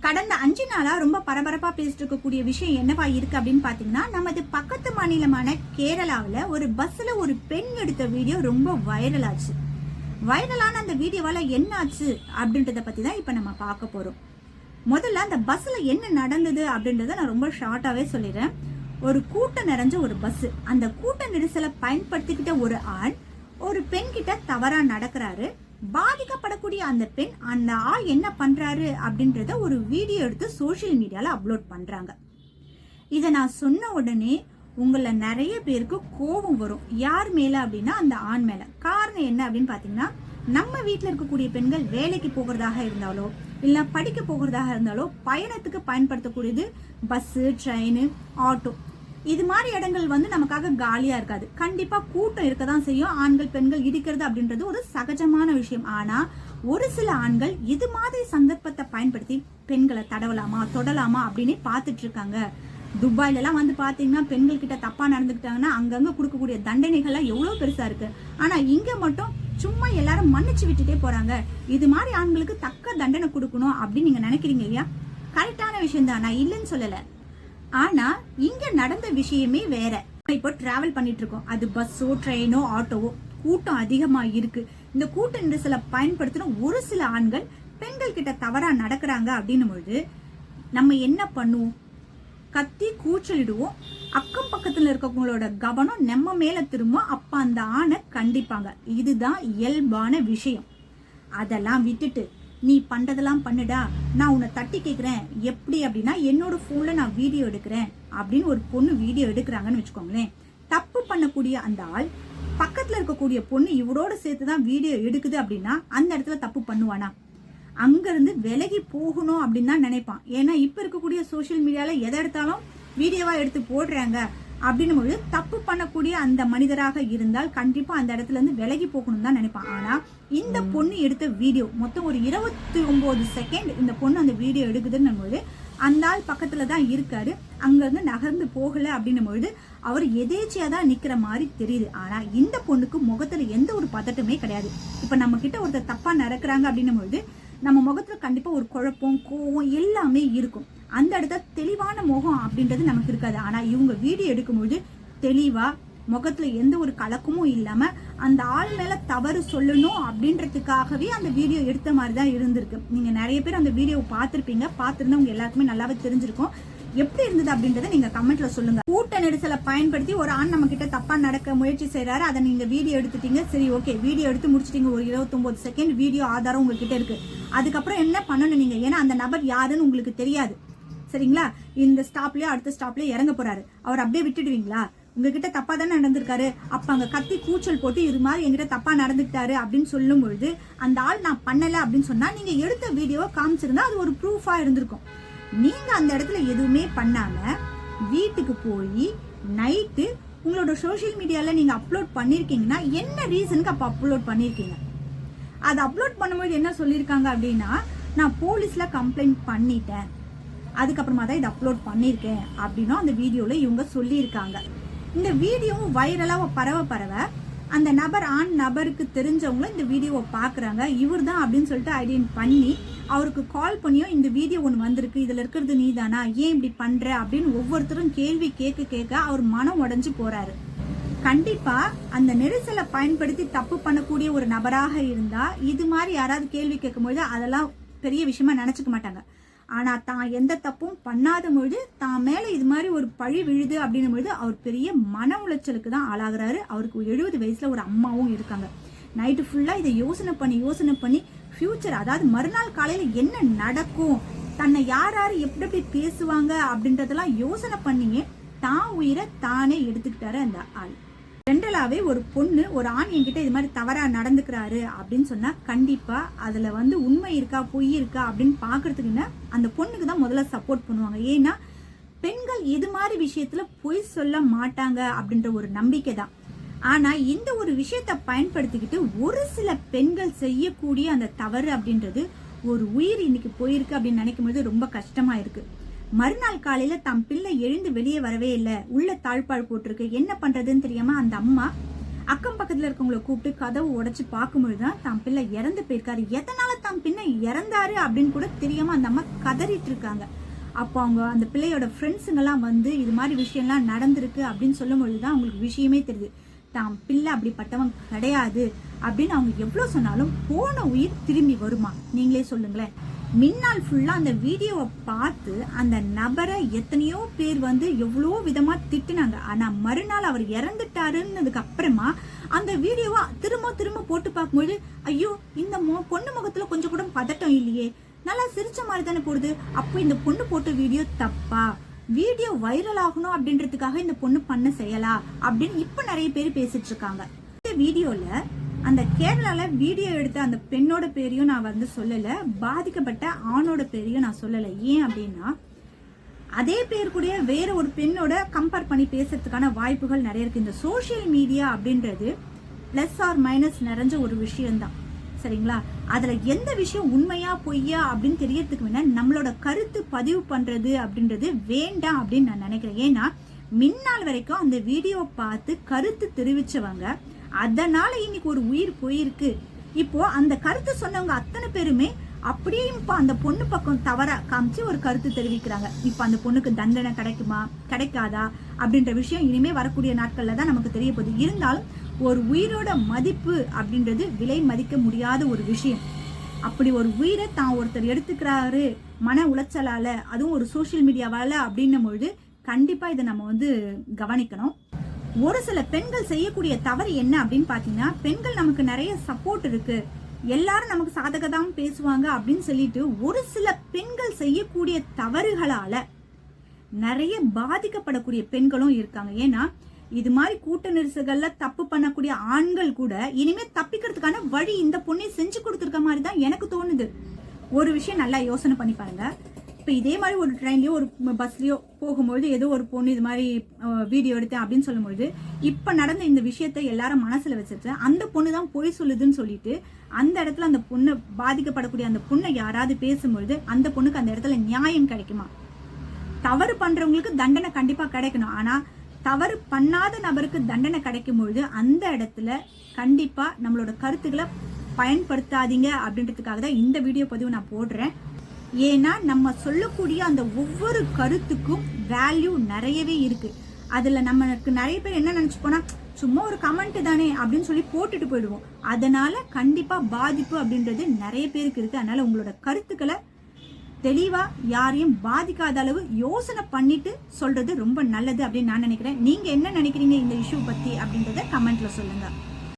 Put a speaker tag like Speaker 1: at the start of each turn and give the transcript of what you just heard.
Speaker 1: கடந்த 5 நாளா ரொம்ப பரபரப்பா பேசிட்டு இருக்கக்கூடிய விஷயம் என்னவா இருக்கு அப்படின்னு பாத்தீங்கன்னா, நமது பக்கத்து மாநிலமான கேரளாவில ஒரு பஸ்ல ஒரு பெண் எடுத்த வீடியோ ரொம்ப வைரல் ஆச்சு. வைரலான அந்த வீடியோவால என்ன ஆச்சு அப்படின்றத பத்தி தான் இப்ப நம்ம பார்க்க போறோம். முதல்ல அந்த பஸ்ல என்ன நடந்தது அப்படின்றத நான் ரொம்ப ஷார்ட்டாவே சொல்லிடுறேன். ஒரு கூட்டம் நிறைஞ்ச ஒரு பஸ், அந்த கூட்ட நெரிசலை பயன்படுத்திக்கிட்ட ஒரு ஆண் ஒரு பெண் கிட்ட தவறா நடக்கிறாரு. பாதிக்கப்படக்கூடிய அந்த பெண் அந்த ஆள் என்ன பண்றாரு அப்படின்றத ஒரு வீடியோ எடுத்து சோசியல் மீடியால அப்லோட் பண்றாங்க. இதை நான் சொன்ன உடனே உங்கள நிறைய பேருக்கு கோபம் வரும். யார் மேல அப்படின்னா அந்த ஆண் மேல. காரணம் என்ன அப்படின்னு பாத்தீங்கன்னா, நம்ம வீட்டுல இருக்கக்கூடிய பெண்கள் வேலைக்கு போகிறதாக இருந்தாலோ இல்ல படிக்க போகிறதாக இருந்தாலோ பயணத்துக்கு பயன்படுத்தக்கூடியது பஸ், ட்ரெயின், ஆட்டோ. இது மாதிரி இடங்கள் நமக்காக காலியா இருக்காது. கண்டிப்பா கூட்டம் இருக்கதான் செய்யும். ஆண்கள் பெண்கள் இடிக்கிறது அப்படின்றது ஒரு சகஜமான விஷயம். ஆனா ஒரு சில ஆண்கள் இது மாதிரி சந்தர்ப்பத்தை பயன்படுத்தி பெண்களை தடவலாமா தொடலாமா அப்படின்னு பாத்துட்டு இருக்காங்க. துபாயில எல்லாம் பாத்தீங்கன்னா பெண்கள் கிட்ட தப்பா நடந்துக்கிட்டாங்கன்னா அங்கங்க கொடுக்கக்கூடிய தண்டனைகள்லாம் எவ்வளவு பெருசா இருக்கு. ஆனா இங்க மட்டும் சும்மா எல்லாரும் மன்னிச்சு விட்டுட்டே போறாங்க. இது மாதிரி ஆண்களுக்கு தக்க தண்டனை கொடுக்கணும் அப்படின்னு நீங்க நினைக்கிறீங்க இல்லையா? கரெக்டான விஷயம் தான், நான் இல்லைன்னு சொல்லல. ஆனா இங்க நடந்த விஷயமே வேற. இப்போ டிராவல் பண்ணிட்டு இருக்கோம், அது பஸ்ஸோ ட்ரெயினோ ஆட்டோவோ, கூட்டம் அதிகமா இருக்கு. இந்த கூட்ட நெரிசலை பயன்படுத்தின ஒரு சில ஆண்கள் பெண்கள் கிட்ட தவறா நடக்கிறாங்க அப்படின்னும் பொழுது நம்ம என்ன பண்ணுவோம்? கத்தி கூச்சலிடுவோம். அக்கம் பக்கத்துல இருக்கவங்களோட கவனம் நம்ம மேல திரும்பும். அப்ப அந்த ஆணை கண்டிப்பாங்க. இதுதான் இயல்பான விஷயம். அதெல்லாம் விட்டுட்டு நீ பண்றதெல்லாம் பண்ணுடா, நான் உன்னை தட்டி கேட்கிறேன் எப்படி அப்படின்னா, என்னோட போன்ல நான் வீடியோ எடுக்கிறேன் அப்படின்னு ஒரு பொண்ணு வீடியோ எடுக்கிறாங்கன்னு வச்சுக்கோங்களேன். தப்பு பண்ணக்கூடிய அந்த ஆள் பக்கத்துல இருக்கக்கூடிய பொண்ணு இவரோட சேர்த்துதான் வீடியோ எடுக்குது அப்படின்னா அந்த இடத்துல தப்பு பண்ணுவானா? அங்க இருந்து விலகி போகணும் அப்படின்னு தான் நினைப்பான். ஏன்னா இப்ப இருக்கக்கூடிய சோசியல் மீடியால எதை எடுத்தாலும் வீடியோவா எடுத்து போடுறாங்க அப்படின்னும் போது தப்பு பண்ணக்கூடிய அந்த மனிதராக இருந்தால் கண்டிப்பா அந்த இடத்துல இருந்து விலகி போகணும் தான் நினைப்பான். ஆனா இந்த பொண்ணு எடுத்த வீடியோ மொத்தம் ஒரு 29 செகண்ட் இந்த பொண்ணு அந்த வீடியோ எடுக்குதுன்னு போது அந்த ஆள் பக்கத்துல தான் இருக்காரு. அங்க இருந்து நகர்ந்து போகல அப்படின்னும் பொழுது அவர் எதேச்சியா தான் நிக்கிற மாதிரி தெரியுது. ஆனா இந்த பொண்ணுக்கு முகத்துல எந்த ஒரு பதட்டமே கிடையாது. இப்ப நம்ம கிட்ட ஒருத்தர் தப்பா நடக்கிறாங்க அப்படின்னும் பொழுது நம்ம முகத்துல கண்டிப்பா ஒரு குழப்பம், கோவம் எல்லாமே இருக்கும். அந்த இடத்துல தெளிவான முகம் அப்படின்றது நமக்கு இருக்காது. ஆனா இவங்க வீடியோ எடுக்கும்போது தெளிவா முகத்துல எந்த ஒரு கலக்கமும் இல்லாம அந்த ஆள் மேல தவறு சொல்லணும் அப்படின்றதுக்காகவே அந்த வீடியோ எடுத்த மாதிரிதான் இருந்திருக்கு. நீங்க நிறைய பேர் அந்த வீடியோ பார்த்திருப்பீங்க. பார்த்திருந்தவங்க எல்லாருக்குமே நல்லாவே தெரிஞ்சிருக்கும். எப்படி இருந்தது அப்படின்றத நீங்க கமெண்ட்ல சொல்லுங்க. கூட்ட நெரிசலை பயன்படுத்தி ஒரு ஆண் நம்ம கிட்ட தப்பா நடக்க முயற்சி செய்யறாரு. அதை நீங்க வீடியோ எடுத்துட்டீங்க, சரி ஓகே, வீடியோ எடுத்து முடிச்சிட்டீங்க. ஒரு 29 செகண்ட் வீடியோ ஆதாரம் உங்ககிட்ட இருக்கு. அதுக்கப்புறம் என்ன பண்ணணும் நீங்க? ஏன்னா அந்த நபர் யாருன்னு உங்களுக்கு தெரியாது, சரிங்களா? இந்த ஸ்டாப்லயோ அடுத்த ஸ்டாப்லயோ இறங்க போறாரு. அவர் அப்படியே விட்டுடுவீங்களா? உங்ககிட்ட தப்பா தானே நடந்திருக்காரு. அப்ப அங்க கத்தி கூச்சல் போட்டு இது மாதிரி என்கிட்ட தப்பா நடந்துக்கிட்டாரு அப்படின்னு சொல்லும் பொழுது அந்த ஆள் நான் பண்ணல அப்படின்னு சொன்னா நீங்க எடுத்த வீடியோவை காமிச்சிருந்தா அது ஒரு ப்ரூஃபா இருந்திருக்கும். நீங்க அந்த இடத்துல எதுவுமே பண்ணாம வீட்டுக்கு போய் நைட்டு உங்களோட சோசியல் மீடியால நீங்க அப்லோட் பண்ணிருக்கீங்கன்னா என்ன ரீசனுக்கு அப்ப அப்லோட் பண்ணிருக்கீங்க? அது அப்லோட் பண்ணும்போது என்ன சொல்லியிருக்காங்க அப்படின்னா, நான் போலீஸ்ல கம்ப்ளைண்ட் பண்ணிட்டேன், அதுக்கப்புறமா தான் இதை அப்லோட் பண்ணியிருக்கேன் அப்படின்னு அந்த வீடியோல இவங்க சொல்லியிருக்காங்க. இந்த வீடியோவும் வைரலா பரவ அந்த நபர் ஆண் நபருக்கு தெரிஞ்சவங்களும் இந்த வீடியோவை பாக்குறாங்க. இவர் தான் அப்படின்னு சொல்லிட்டு ஐடென்டி பண்ணி அவருக்கு கால் பண்ணியோ இந்த வீடியோ ஒன்று வந்திருக்கு, இதுல இருக்கிறது நீதானா, ஏன் இப்படி பண்ற அப்படின்னு ஒவ்வொருத்தரும் கேள்வி கேட்க அவர் மனம் உடைஞ்சு போறாரு. கண்டிப்பா அந்த நெரிசலை பயன்படுத்தி தப்பு பண்ணக்கூடிய ஒரு நபராக இருந்தா இது மாதிரி யாராவது கேள்வி கேட்கும்போது அதெல்லாம் பெரிய விஷயமா நினைச்சுக்க மாட்டாங்க. ஆனா தான் எந்த தப்பும் பண்ணாத பொழுது தான் மேல இது மாதிரி ஒரு பழி விழுது அப்படின்னும் பொழுது அவர் பெரிய மன உளைச்சலுக்கு தான் ஆளாகிறாரு. அவருக்கு 70 வயசுல ஒரு அம்மாவும் இருக்காங்க. நைட்டு ஃபுல்லா இதை யோசனை பண்ணி ஃபியூச்சர், அதாவது மறுநாள் காலையில என்ன நடக்கும், தன்னை யார் எப்படி பேசுவாங்க அப்படின்றதெல்லாம் யோசனை பண்ணியே தான் உயிரை தானே எடுத்துக்கிட்டாரு அந்த ஆள். ஜென்ரலாவே ஒரு பொண்ணு ஒரு ஆண் என்கிட்ட இது மாதிரி தவறா நடந்துக்கிறாரு அப்படின்னு சொன்னா கண்டிப்பா அதுல உண்மை இருக்கா பொய் இருக்கா அப்படின்னு பாக்குறதுக்குன்னு அந்த பொண்ணுக்கு தான் முதல்ல சப்போர்ட் பண்ணுவாங்க. ஏன்னா பெண்கள் இது மாதிரி விஷயத்துல பொய் சொல்ல மாட்டாங்க அப்படின்ற ஒரு நம்பிக்கை தான். ஆனா இந்த ஒரு விஷயத்த பயன்படுத்திக்கிட்டு ஒரு சில பெண்கள் செய்யக்கூடிய அந்த தவறு அப்படின்றது ஒரு உயிர் இன்னைக்கு போயிருக்கு அப்படின்னு நினைக்கும் போது ரொம்ப கஷ்டமா இருக்கு. மறுநாள் காலையில தம் பிள்ளை எழுந்து வெளியே வரவே இல்லை, உள்ள தாழ்பால் போட்டிருக்கு, என்ன பண்றதுன்னு தெரியாம அந்த அம்மா அக்கம் பக்கத்துல இருக்கவங்களை கூப்பிட்டு கதவு உடைச்சு பார்க்கும்பொழுதுதான் தான் பிள்ளை இறந்து போயிருக்காரு. எதனால தான் பின்ன இறந்தாரு அப்படின்னு கூட தெரியாம அந்த அம்மா கதறிட்டு இருக்காங்க. அப்போ அவங்க அந்த பிள்ளையோட ஃப்ரெண்ட்ஸுங்கெல்லாம் வந்து இது மாதிரி விஷயம்லாம் நடந்திருக்கு அப்படின்னு சொல்லும் பொழுதுதான் அவங்களுக்கு விஷயமே தெரியுது. தான் பிள்ளை அப்படிப்பட்டவன் கிடையாது அப்படின்னு அவங்க எவ்வளவு சொன்னாலும் போன உயிர் திரும்பி வருமா? நீங்களே சொல்லுங்களேன். மின்னாள் ஃபுல்லா அந்த வீடியோவை பார்த்து அந்த நபரை எத்தனையோ பேர் வந்து எவ்வளோ விதமா திட்டுனாங்க. ஆனா மறுநாள் அவர் இறந்துட்டாருன்னதுக்கு அப்புறமா அந்த வீடியோவை திரும்ப திரும்ப போட்டு பார்க்கும்போது ஐயோ இந்த பொண்ணு முகத்துல கொஞ்சம் கூட பதட்டம் இல்லையே, நல்லா சிரிச்ச மாதிரி தானே போடுது, அப்போ இந்த பொண்ணு போட்ட வீடியோ தப்பா, வீடியோ வைரல் ஆகணும் அப்படின்றதுக்காக இந்த பொண்ணு பண்ண செய்யலா அப்படின்னு இப்ப நிறைய பேர் பேசிட்டு இருக்காங்க. இந்த வீடியோல அந்த கேரளால வீடியோ எடுத்த அந்த பெண்ணோட பேரையும் நான் வந்து சொல்லல, பாதிக்கப்பட்ட ஆணோட பேரையும் நான் சொல்லல. ஏன் அப்படின்னா அதே பேர் கூட வேற ஒரு பெண்ணோட கம்பேர் பண்ணி பேசுறதுக்கான வாய்ப்புகள் நிறைய இருக்கு. இந்த சோசியல் மீடியா அப்படின்றது பிளஸ் ஆர் மைனஸ் நிறைஞ்ச ஒரு விஷயம்தான், சரிங்களா? அதுல எந்த விஷயம் உண்மையா பொய்யா அப்படின்னு தெரியறதுக்கு முன்ன நம்மளோட கருத்து பதிவு பண்றது அப்படின்றது வேண்டாம் அப்படின்னு நான் நினைக்கிறேன். ஏன்னா மின்னாள் வரைக்கும் அந்த வீடியோ பார்த்து கருத்து தெரிவிச்சவங்க, அதனால இன்னைக்கு ஒரு உயிர் போயிருக்கு. இப்போ அந்த கருத்து சொன்னவங்க அத்தனை பேருமே அப்படியே இப்ப அந்த பொண்ணு பக்கம் தவறா காமிச்சு ஒரு கருத்து தெரிவிக்கிறாங்க. இப்ப அந்த பொண்ணுக்கு தண்டனை கிடைக்குமா கிடைக்காதா அப்படின்ற விஷயம் இனிமே வரக்கூடிய நாட்கள்ல தான் நமக்கு தெரிய போகுது. இருந்தாலும் ஒரு உயிரோட மதிப்பு அப்படின்றது விலை மதிக்க முடியாத ஒரு விஷயம். அப்படி ஒரு உயிரை தான் ஒருத்தர் எடுத்துக்கிறாரு மன உளைச்சலால, அதுவும் ஒரு சோசியல் மீடியாவால அப்படின்னும் பொழுது கண்டிப்பா இதை நம்ம வந்து கவனிக்கணும். ஒரு சில பெண்கள் செய்யக்கூடிய தவறு என்ன அப்படின்னு பாத்தீங்கன்னா, பெண்கள் நமக்கு நிறைய சப்போர்ட் இருக்கு, எல்லாரும் நமக்கு சாதகதான் பேசுவாங்க அப்படின்னு சொல்லிட்டு ஒரு சில பெண்கள் செய்யக்கூடிய தவறுகளால நிறைய பாதிக்கப்படக்கூடிய பெண்களும் இருக்காங்க. ஏன்னா இது மாதிரி கூட்ட நெரிசல்கள்ல தப்பு பண்ணக்கூடிய ஆண்கள் கூட இனிமே தப்பிக்கிறதுக்கான வழி இந்த பொண்ணை செஞ்சு கொடுத்துருக்க மாதிரி தான் எனக்கு தோணுது. ஒரு விஷயம் நல்லா யோசனை பண்ணி பாருங்க. இப்ப இதே மாதிரி ஒரு ட்ரெயின்லயோ ஒரு பஸ்லயோ போகும்போது ஏதோ ஒரு பொண்ணு இது மாதிரி வீடியோ எடுத்தேன் அப்படின்னு சொல்லும்போது இப்ப நடந்த இந்த விஷயத்த எல்லாரும் மனசுல வச்சுட்டு அந்த பொண்ணு தான் பொய் சொல்லுதுன்னு சொல்லிட்டு அந்த இடத்துல அந்த பொண்ணு பாதிக்கப்படக்கூடிய அந்த பொண்ணை யாராவது பேசும்பொழுது அந்த பொண்ணுக்கு அந்த இடத்துல நியாயம் கிடைக்குமா? தவறு பண்றவங்களுக்கு தண்டனை கண்டிப்பா கிடைக்கணும். ஆனா தவறு பண்ணாத நபருக்கு தண்டனை கிடைக்கும் பொழுது அந்த இடத்துல கண்டிப்பா நம்மளோட கருத்துக்களை பயன்படுத்தாதீங்க அப்படின்றதுக்காக தான் இந்த வீடியோ பதிவு நான் போடுறேன். ஏன்னா நம்ம சொல்லக்கூடிய அந்த ஒவ்வொரு கருத்துக்கும் வேல்யூ நிறையவே இருக்கு. அதுல நமக்கு நிறைய பேர் என்ன நினைச்சுப்போனா சும்மா ஒரு கமெண்ட் தானே அப்படின்னு சொல்லி போட்டுட்டு போயிடுவோம். அதனால கண்டிப்பா பாதிப்பு அப்படின்றது நிறைய பேருக்கு இருக்கு. அதனால உங்களோட கருத்துக்களை தெளிவா யாரையும் பாதிக்காத அளவு யோசனை பண்ணிட்டு சொல்றது ரொம்ப நல்லது அப்படின்னு நான் நினைக்கிறேன். நீங்க என்ன நினைக்கிறீங்க இந்த இஷ்யூ பத்தி அப்படின்றத கமெண்ட்ல சொல்லுங்க.